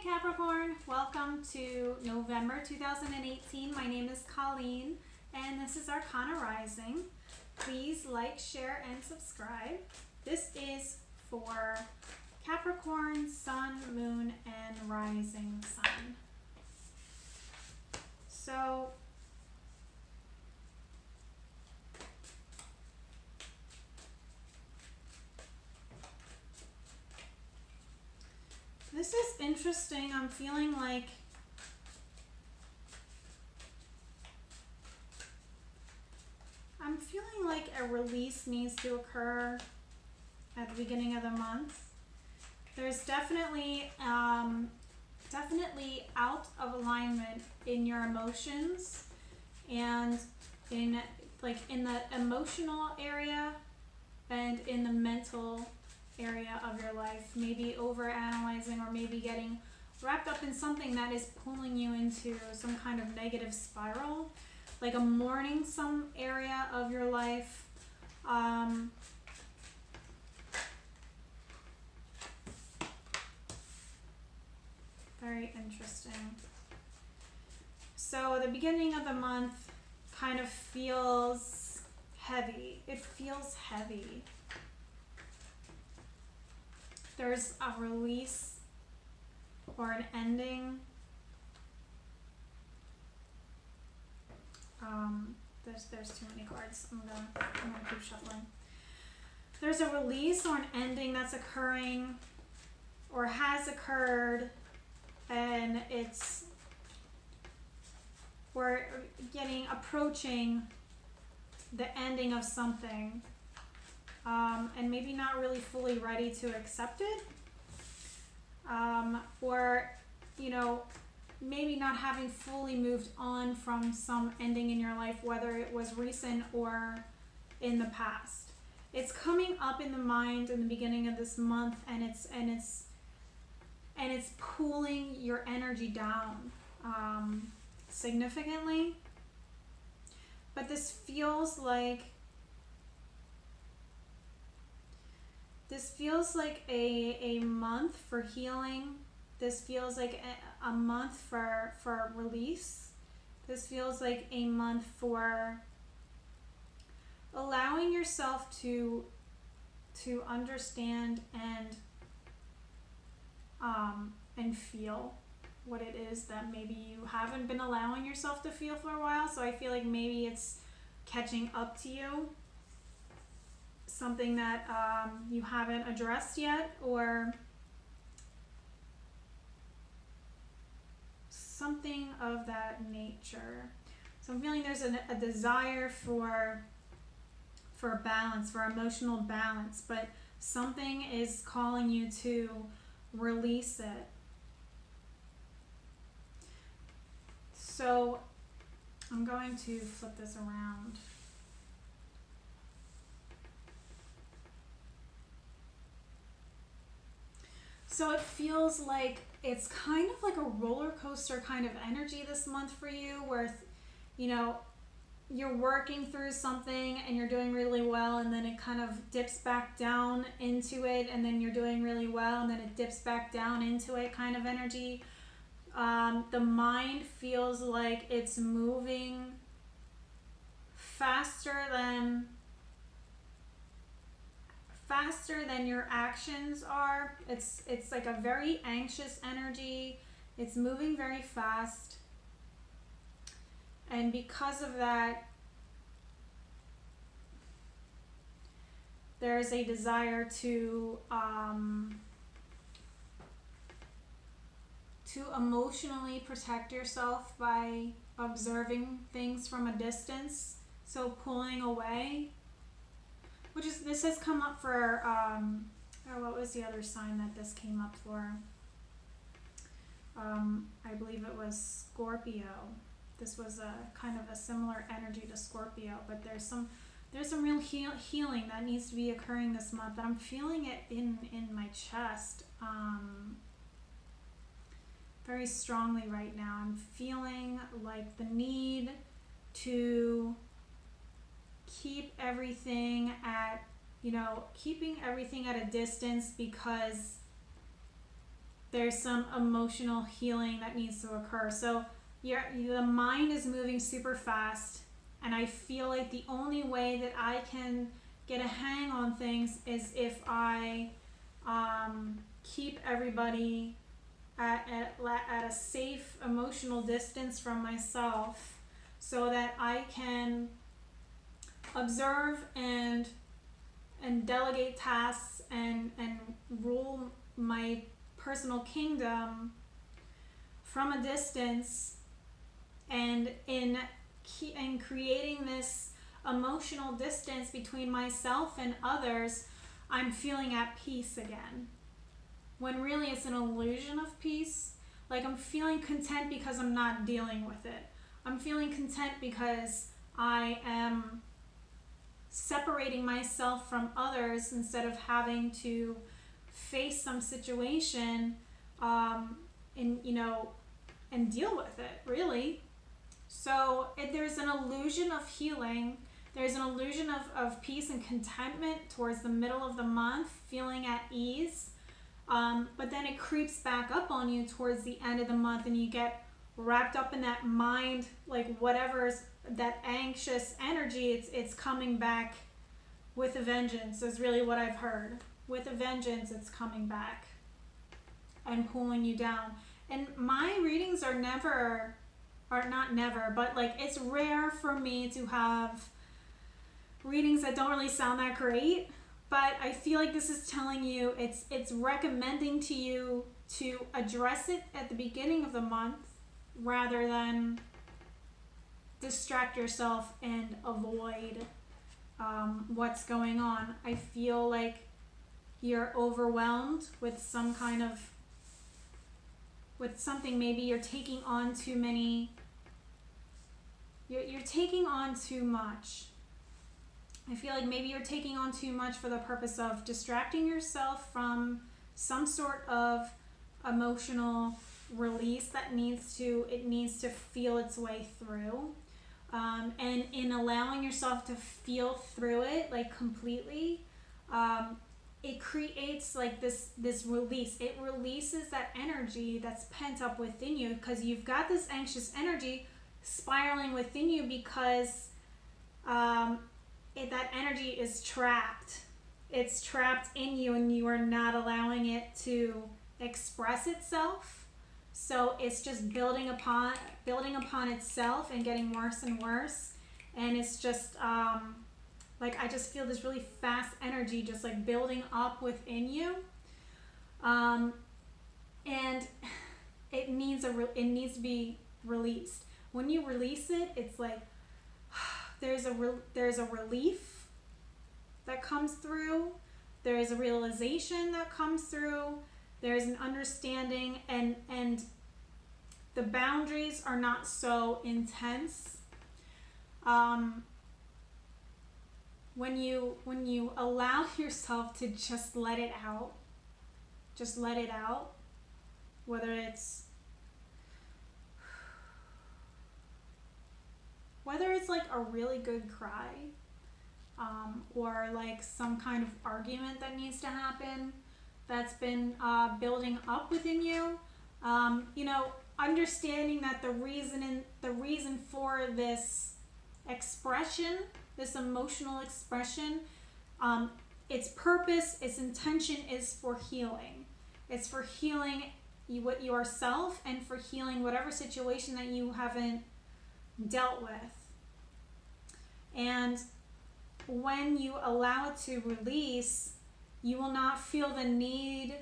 Capricorn, welcome to November 2018. My name is Colleen and this is Arcana Rising. Please like, share, and subscribe. This is for Capricorn, Sun, Moon, and Rising Sun. So this is interesting. I'm feeling like a release needs to occur at the beginning of the month. There's definitely out of alignment in your emotions and in the emotional area and in the mental area of your life, maybe over analyzing or maybe getting wrapped up in something that is pulling you into some kind of negative spiral, like a mourning some area of your life. Very interesting. So the beginning of the month kind of feels heavy. It feels heavy. There's a release or an ending. There's too many cards. I'm gonna keep shuffling. There's a release or an ending that's occurring or has occurred, and we're approaching the ending of something. And maybe not really fully ready to accept it, or maybe not having fully moved on from some ending in your life, whether it was recent or in the past. It's coming up in the mind in the beginning of this month, and it's pulling your energy down significantly. But this feels like a month for healing. This feels like a month for release. This feels like a month for allowing yourself to understand and feel what it is that maybe you haven't been allowing yourself to feel for a while. So I feel like maybe it's catching up to you. Something that you haven't addressed yet, or something of that nature. So I'm feeling there's a desire for balance, for emotional balance, but something is calling you to release it. So I'm going to flip this around. So it feels like it's kind of like a roller coaster kind of energy this month for you, where you're working through something and you're doing really well, and then it kind of dips back down into it, and then you're doing really well, and then it dips back down into it kind of energy. The mind feels like it's moving faster than your actions are. It's like a very anxious energy. It's moving very fast, and because of that, there's a desire to emotionally protect yourself by observing things from a distance, so pulling away. This has come up for, what was the other sign that this came up for? I believe it was Scorpio. This was a kind of a similar energy to Scorpio, but there's some real healing that needs to be occurring this month. I'm feeling it in my chest very strongly right now. I'm feeling like the need to keeping everything at a distance, because there's some emotional healing that needs to occur. So the mind is moving super fast, and I feel like the only way that I can get a hang on things is if I keep everybody at a safe emotional distance from myself, so that I can observe and delegate tasks and rule my personal kingdom from a distance, and in creating this emotional distance between myself and others, I'm feeling at peace again. When really it's an illusion of peace. Like, I'm feeling content because I'm not dealing with it. I'm feeling content because I am separating myself from others instead of having to face some situation and deal with it, really. So there's an illusion of healing. There's an illusion of peace and contentment towards the middle of the month, feeling at ease. But then it creeps back up on you towards the end of the month, and you get wrapped up in that mind, like whatever's that anxious energy, it's coming back with a vengeance, is really what I've heard. With a vengeance, it's coming back and pulling you down. And my readings are not never, but like, it's rare for me to have readings that don't really sound that great. But I feel like this is telling you, it's recommending to you to address it at the beginning of the month rather than distract yourself and avoid what's going on. I feel like you're overwhelmed with some kind of, with something. Maybe you're taking on too many, you're taking on too much. I feel like maybe you're taking on too much for the purpose of distracting yourself from some sort of emotional release that needs to feel its way through. And in allowing yourself to feel through it, like, completely, it creates like this release. It releases that energy that's pent up within you, because you've got this anxious energy spiraling within you because that energy is trapped. It's trapped in you, and you are not allowing it to express itself. So it's just building upon itself and getting worse and worse. And it's just like, I just feel this really fast energy just like building up within you. And it needs to be released. When you release it, it's like there's a relief that comes through. There is a realization that comes through. There's an understanding, and the boundaries are not so intense. When you allow yourself to just let it out, whether it's like a really good cry, or like some kind of argument that needs to happen that's been building up within you. Understanding that the reason for this expression, this emotional expression, its purpose, its intention is for healing. It's for healing yourself and for healing whatever situation that you haven't dealt with. And when you allow it to release, you will not feel the need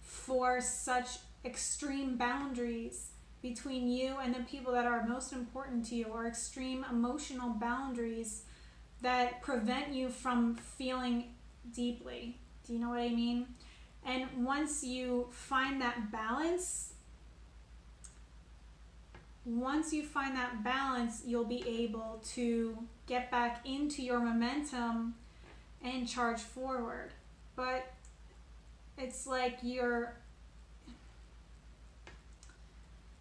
for such extreme boundaries between you and the people that are most important to you, or extreme emotional boundaries that prevent you from feeling deeply. Do you know what I mean? And once you find that balance, you'll be able to get back into your momentum and charge forward. But it's like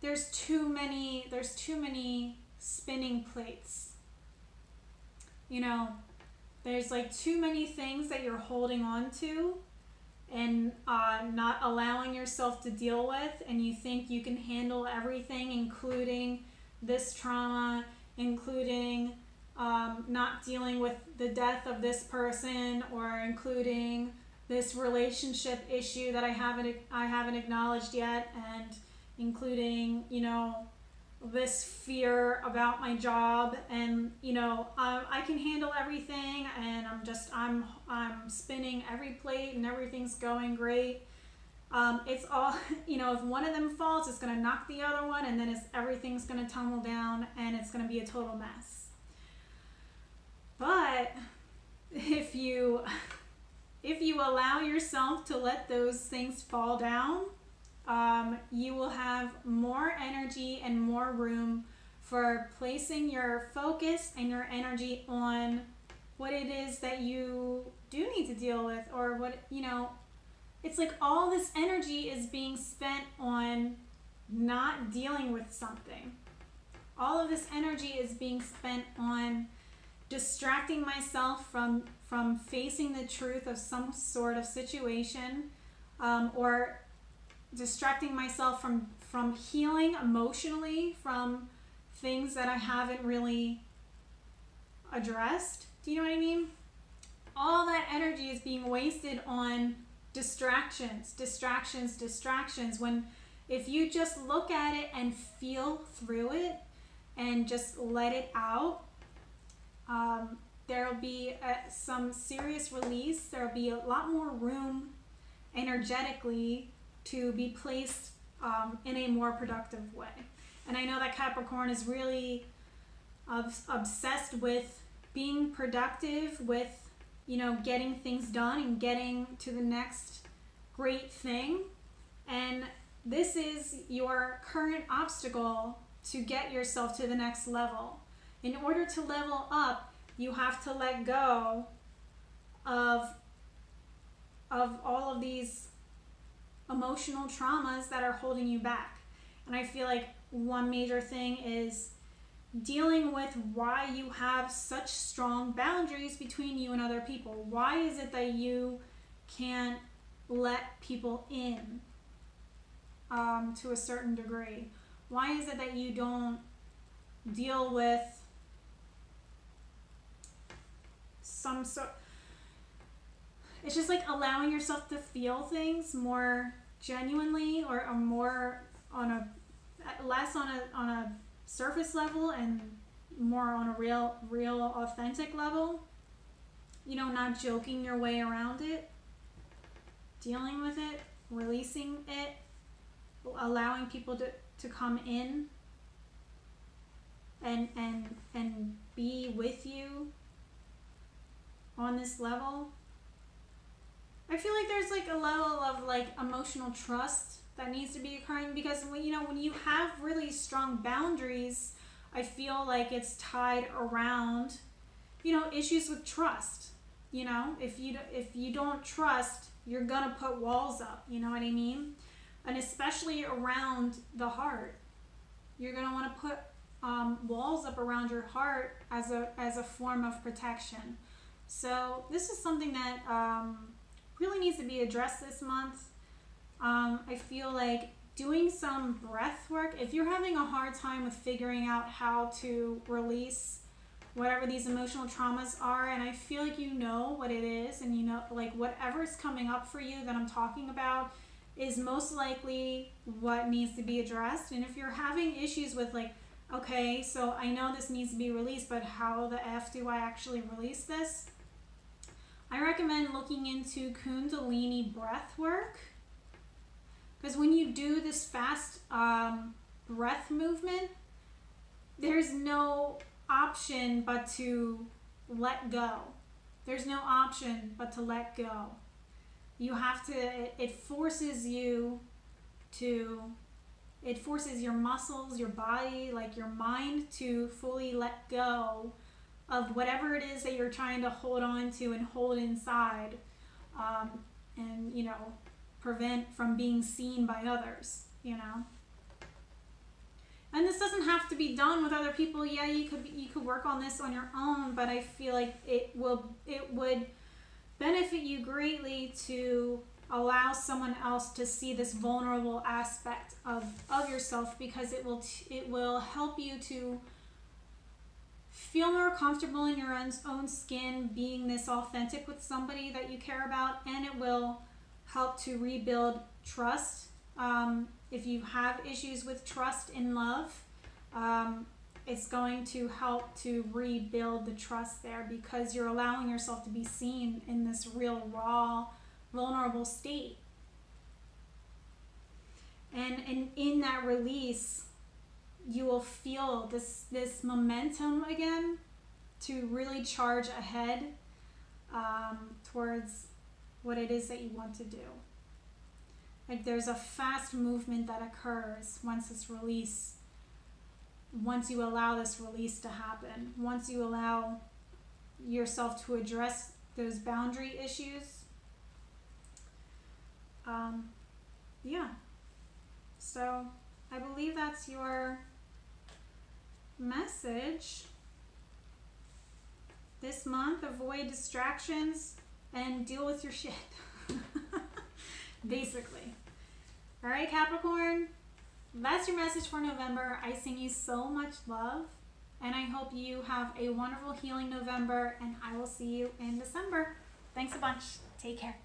there's too many spinning plates. There's like too many things that you're holding on to, and not allowing yourself to deal with, and you think you can handle everything, including this trauma, including not dealing with the death of this person, or including this relationship issue that I haven't acknowledged yet, and including, you know, this fear about my job, and you know, I can handle everything, and I'm spinning every plate and everything's going great. It's all, you know, if one of them falls, it's going to knock the other one, and then everything's going to tumble down, and it's going to be a total mess. But if you allow yourself to let those things fall down, you will have more energy and more room for placing your focus and your energy on what it is that you do need to deal with, or what, you know, it's like all this energy is being spent on not dealing with something. All of this energy is being spent on distracting myself from facing the truth of some sort of situation, or distracting myself from healing emotionally from things that I haven't really addressed. Do you know what I mean? All that energy is being wasted on distractions. When if you just look at it and feel through it and just let it out, there'll be some serious release. There'll be a lot more room energetically to be placed in a more productive way. And I know that Capricorn is really obsessed with being productive, with, you know, getting things done and getting to the next great thing. And this is your current obstacle to get yourself to the next level. In order to level up, you have to let go of all of these emotional traumas that are holding you back. And I feel like one major thing is dealing with why you have such strong boundaries between you and other people. Why is it that you can't let people in to a certain degree? Why is it that you don't deal with some sort? It's just like allowing yourself to feel things more genuinely, or more less on a surface level and more on a real authentic level. You know, not joking your way around it, dealing with it, releasing it, allowing people to come in and be with you on this level. I feel like there's like a level of like emotional trust that needs to be occurring, because when you have really strong boundaries, I feel like it's tied around, you know, issues with trust. You know, if you don't trust, you're gonna put walls up. You know what I mean? And especially around the heart, you're gonna want to put walls up around your heart as a form of protection. So this is something that really needs to be addressed this month. I feel like doing some breath work, if you're having a hard time with figuring out how to release whatever these emotional traumas are, and I feel like you know what it is, and you know, like, whatever's coming up for you that I'm talking about is most likely what needs to be addressed. And if you're having issues with, like, okay, so I know this needs to be released, but how the F do I actually release this? I recommend looking into Kundalini breath work, because when you do this fast breath movement, there's no option but to let go. There's no option but to let go. You have to, it forces you to, it forces your muscles, your body, like your mind, to fully let go of whatever it is that you're trying to hold on to and hold inside, and, you know, prevent from being seen by others, you know. And this doesn't have to be done with other people. Yeah, you could work on this on your own, but I feel like it would benefit you greatly to allow someone else to see this vulnerable aspect of yourself, because it will help you to feel more comfortable in your own skin, being this authentic with somebody that you care about, and it will help to rebuild trust. If you have issues with trust in love, it's going to help to rebuild the trust there, because you're allowing yourself to be seen in this real, raw, vulnerable state. And in that release, you will feel this momentum again to really charge ahead towards what it is that you want to do. Like, there's a fast movement that occurs once this release, once you allow this release to happen, once you allow yourself to address those boundary issues. Yeah. So I believe that's your message this month. Avoid distractions and deal with your shit. Basically. All right, Capricorn, that's your message for November. I send you so much love, and I hope you have a wonderful healing November, and I will see you in December. Thanks a bunch. Take care.